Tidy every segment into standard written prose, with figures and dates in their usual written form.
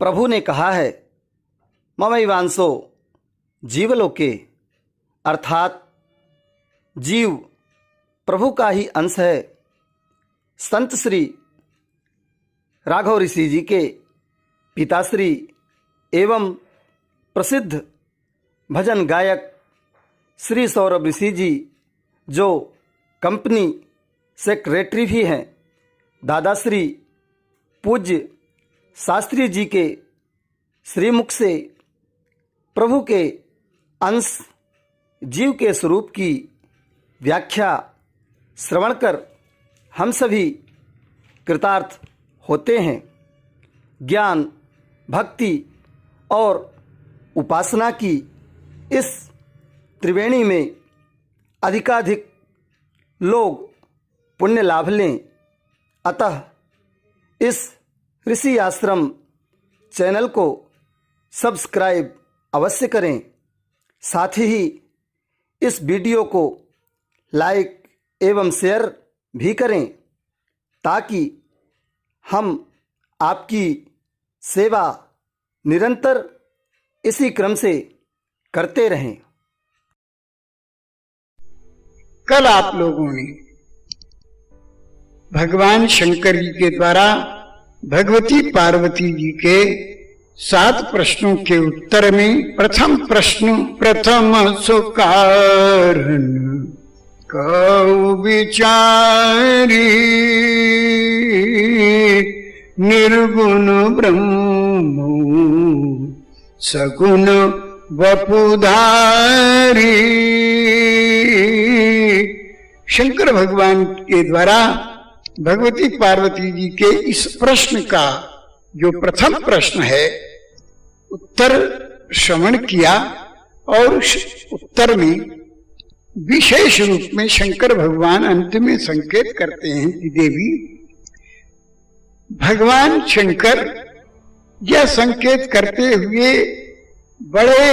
प्रभु ने कहा है, ममैवांसो जीवलोके, अर्थात जीव प्रभु का ही अंश है। संत श्री राघव ऋषि जी के पिताश्री एवं प्रसिद्ध भजन गायक श्री सौरभ ऋषि जी, जो कंपनी सेक्रेटरी भी हैं, दादाश्री पूज्य शास्त्री जी के श्रीमुख से प्रभु के अंश जीव के स्वरूप की व्याख्या श्रवण कर हम सभी कृतार्थ होते हैं। ज्ञान, भक्ति और उपासना की इस त्रिवेणी में अधिकाधिक लोग पुण्य लाभ लें। अतः इस ऋषि आश्रम चैनल को सब्सक्राइब अवश्य करें। साथ ही इस वीडियो को लाइक एवं शेयर भी करें, ताकि हम आपकी सेवा निरंतर इसी क्रम से करते रहें। कल आप लोगों ने भगवान शंकर जी के द्वारा भगवती पार्वती जी के 7 प्रश्नों के उत्तर में प्रथम प्रश्न, प्रथम सुकारण कौ विचारी निर्गुण ब्रह्म सगुण वपुधारी। शंकर भगवान के द्वारा भगवती पार्वती जी के इस प्रश्न का जो प्रथम प्रश्न है उत्तर श्रवण किया, और उत्तर में विशेष रूप में शंकर भगवान अंत में संकेत करते हैं कि देवी, भगवान शंकर यह संकेत करते हुए बड़े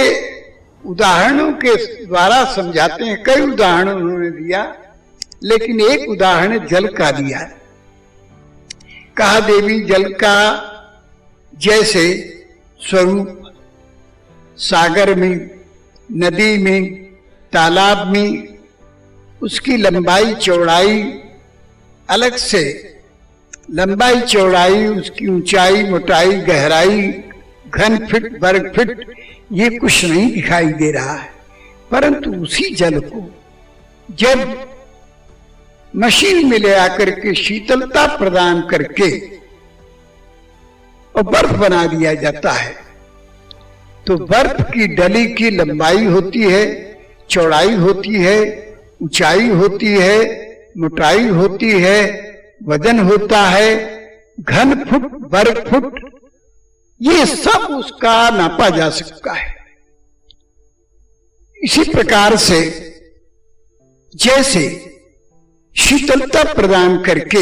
उदाहरणों के द्वारा समझाते हैं। कई उदाहरण उन्होंने दिया, लेकिन एक उदाहरण जल का दिया। कहा देवी, जल का जैसे स्वरूप सागर में, नदी में, तालाब में उसकी लंबाई चौड़ाई अलग से, लंबाई चौड़ाई, उसकी ऊंचाई, मोटाई, गहराई, घन फीट, वर्ग फीट, ये कुछ नहीं दिखाई दे रहा है। परंतु उसी जल को जब मशीन में ले आकर के शीतलता प्रदान करके और बर्फ बना दिया जाता है, तो बर्फ की डली की लंबाई होती है, चौड़ाई होती है, ऊंचाई होती है, मोटाई होती है, वजन होता है, घन फुट, वर्ग फुट, ये सब उसका नापा जा सकता है। इसी प्रकार से जैसे शीतलता प्रदान करके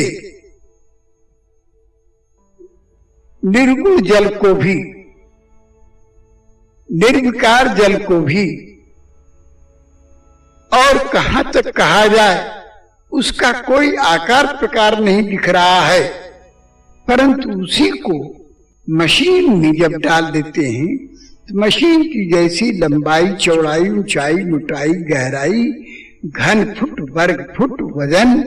निर्गुण जल को भी, निर्विकार जल को भी, और कहां तक कहा जाए उसका कोई आकार प्रकार नहीं दिख रहा है, परंतु उसी को मशीन में जब डाल देते हैं तो मशीन की जैसी लंबाई, चौड़ाई, ऊंचाई, मोटाई, गहराई, घन फुट, वर्ग फुट, वजन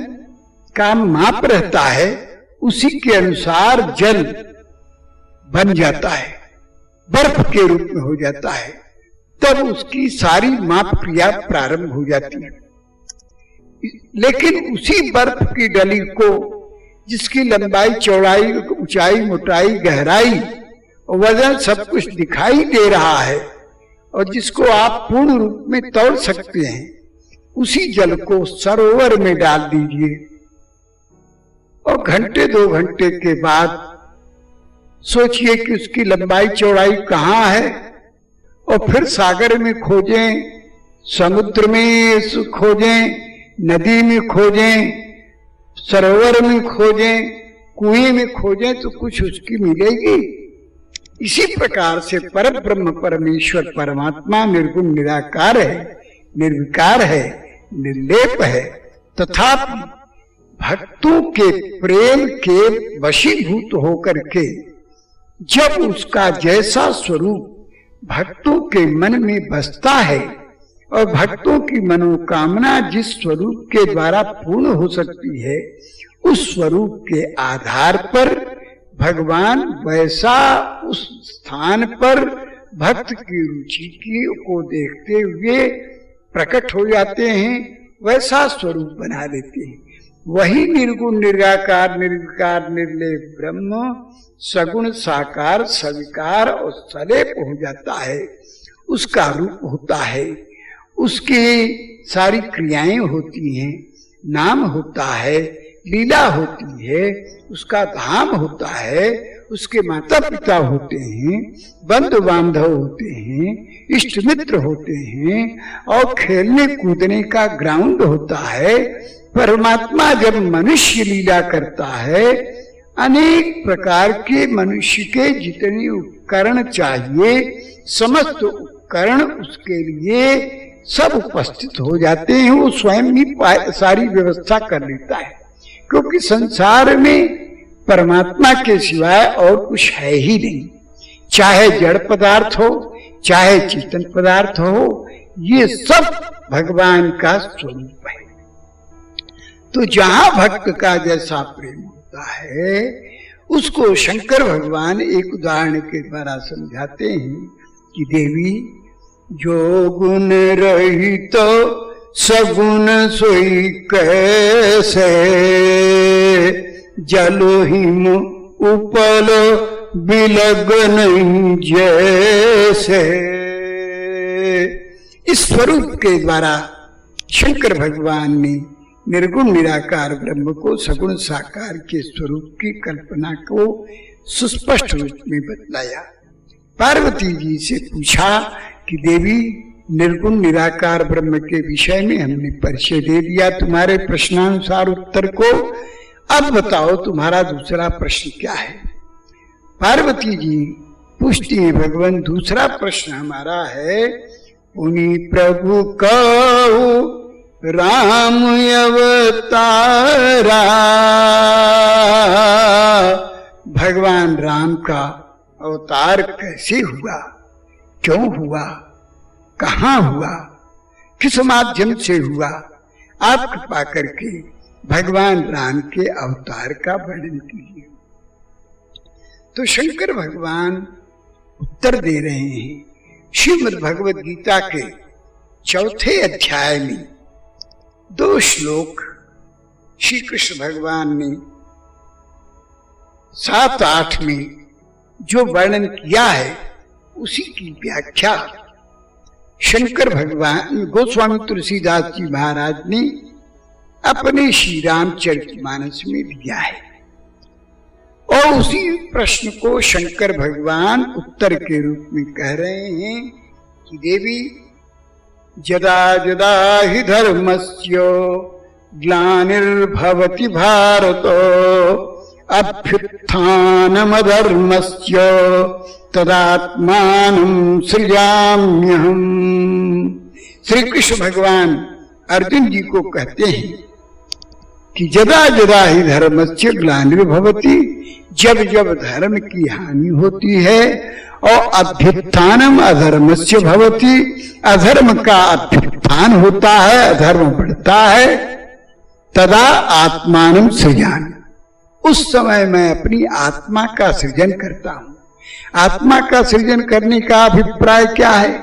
का माप रहता है, उसी के अनुसार जल बन जाता है, बर्फ के रूप में हो जाता है। तब उसकी सारी माप क्रिया प्रारंभ हो जाती है। लेकिन उसी बर्फ की डली को, जिसकी लंबाई, चौड़ाई, ऊंचाई, मोटाई, गहराई, वजन सब कुछ दिखाई दे रहा है और जिसको आप पूर्ण रूप में तोड़ सकते हैं, उसी जल को सरोवर में डाल दीजिए और घंटे 2 घंटे के बाद सोचिए कि उसकी लंबाई चौड़ाई कहाँ है, और फिर सागर में खोजें, समुद्र में खोजें, नदी में खोजें, सरोवर में खोजें, कुएं में खोजें, तो कुछ उसकी मिलेगी। इसी प्रकार से परम ब्रह्म परमेश्वर परमात्मा निर्गुण निराकार है, निर्विकार है, निर्लेप है, तथापि भक्तों के प्रेम के वशीभूत होकर के जब उसका जैसा स्वरूप भक्तों के मन में बसता है और भक्तों की मनोकामना जिस स्वरूप के द्वारा पूर्ण हो सकती है, उस स्वरूप के आधार पर भगवान वैसा उस स्थान पर भक्त की रुचि को देखते हुए प्रकट हो जाते हैं, वैसा स्वरूप बना देते हैं। वही निर्गुण निराकार निर्विकार निर्लेप ब्रह्म सगुण साकार सविकार और सलेप हो जाता है, उसका रूप होता है, उसकी सारी क्रियाएं होती हैं, नाम होता है, लीला होती है, उसका धाम होता है, उसके माता पिता होते हैं, बंधु बांधव होते हैं, इष्ट मित्र होते हैं और खेलने कूदने का ग्राउंड होता है। परमात्मा जब मनुष्य लीला करता है, अनेक प्रकार के मनुष्य के जितने उपकरण चाहिए, समस्त उपकरण उसके लिए सब उपस्थित हो जाते हैं। वो स्वयं ही सारी व्यवस्था कर लेता है, क्योंकि संसार में परमात्मा के सिवाय और कुछ है ही नहीं। चाहे जड़ पदार्थ हो, चाहे चेतन पदार्थ हो, ये सब भगवान का स्वरूप है। तो जहां भक्त का जैसा प्रेम होता है, उसको शंकर भगवान एक उदाहरण के द्वारा समझाते हैं कि देवी जो गुण रहित सगुण सोई कैसे, जलो हिम उपल बिलग नहीं जैसे। इस स्वरूप के द्वारा शंकर भगवान ने निर्गुण निराकार ब्रह्म को सगुण साकार के स्वरूप की कल्पना को सुस्पष्ट रूप में बतलाया। पार्वती जी से पूछा कि देवी, निर्गुण निराकार ब्रह्म के विषय में हमने परिचय दे दिया तुम्हारे प्रश्नानुसार उत्तर को, अब बताओ तुम्हारा दूसरा प्रश्न क्या है। पार्वती जी पूछती है, भगवान दूसरा प्रश्न हमारा है, उन्हीं प्रभु कहो राम अवतारा। भगवान राम का अवतार कैसे हुआ, क्यों हुआ, कहाँ हुआ, किस माध्यम से हुआ, आप कृपा करके भगवान राम के अवतार का वर्णन कीजिए। तो शंकर भगवान उत्तर दे रहे हैं। श्रीमद् भगवद गीता के 4थे अध्याय में 2 श्लोक श्री कृष्ण भगवान ने 7-8 में जो वर्णन किया है, उसी की व्याख्या शंकर भगवान गोस्वामी तुलसीदास जी महाराज ने अपने श्री रामचरितमानस में दिया है। और उसी प्रश्न को शंकर भगवान उत्तर के रूप में कह रहे हैं कि देवी, जदा जदा हि धर्मस्य ग्लानिर्भवति भारत अभ्युत्थानमधर्मस्य तदात्मानं सृजाम्यहम्। श्री कृष्ण भगवान अर्जुन जी को कहते हैं कि जदा जदा ही धर्मस्य ग्लानिर्भवति, जब जब धर्म की हानि होती है, और अभ्युत्थानम अधर्मस्य भवति, अधर्म का अभ्युत्थान होता है, अधर्म बढ़ता है, तदा आत्मानं सृजामि, उस समय मैं अपनी आत्मा का सृजन करता हूं। आत्मा का सृजन करने का अभिप्राय क्या है?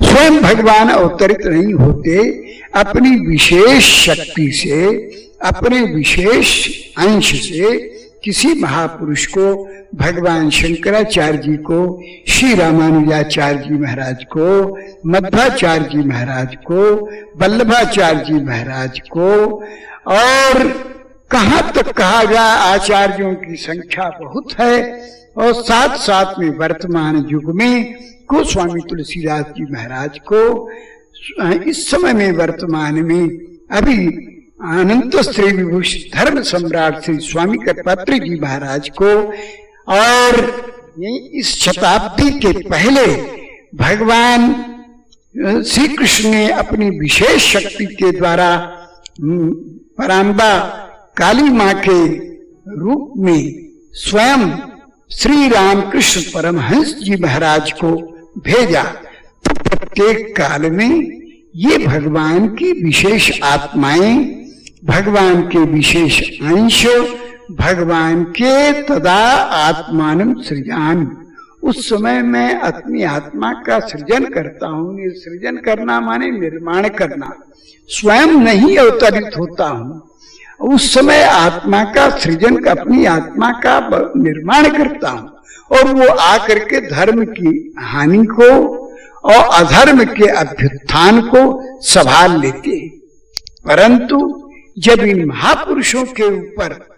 स्वयं भगवान अवतरित नहीं होते, अपनी विशेष शक्ति से, अपने विशेष अंश से किसी महापुरुष को, भगवान शंकराचार्य जी को, श्री रामानुजाचार्य जी महाराज को, मध्वाचार्य जी महाराज को, वल्लभाचार्य जी महाराज को, और कहां तक कहा जाए आचार्यों की संख्या बहुत है, और साथ साथ में वर्तमान युग में गोस्वामी तुलसीदास जी महाराज को, इस समय में वर्तमान में अभी अनंत श्री विभूषण धर्म सम्राट श्री स्वामी कटपत्री जी महाराज को, और इस शताब्दी के पहले भगवान श्री कृष्ण ने अपनी विशेष शक्ति के द्वारा पराम्बा काली मां के रूप में स्वयं श्री रामकृष्ण परमहंस जी महाराज को भेजा। तो प्रत्येक काल में ये भगवान की विशेष आत्माएं, भगवान के विशेष अंश, भगवान के तदा आत्मानं सृजान, उस समय मैं अपनी आत्मा का सृजन करता हूं। सृजन करना माने निर्माण करना, स्वयं नहीं अवतरित होता हूं। उस समय आत्मा का सृजन, अपनी आत्मा का निर्माण करता हूं और वो आकर के धर्म की हानि को और अधर्म के अभ्युत्थान को संभाल लेते हैं। परंतु जब इन महापुरुषों के ऊपर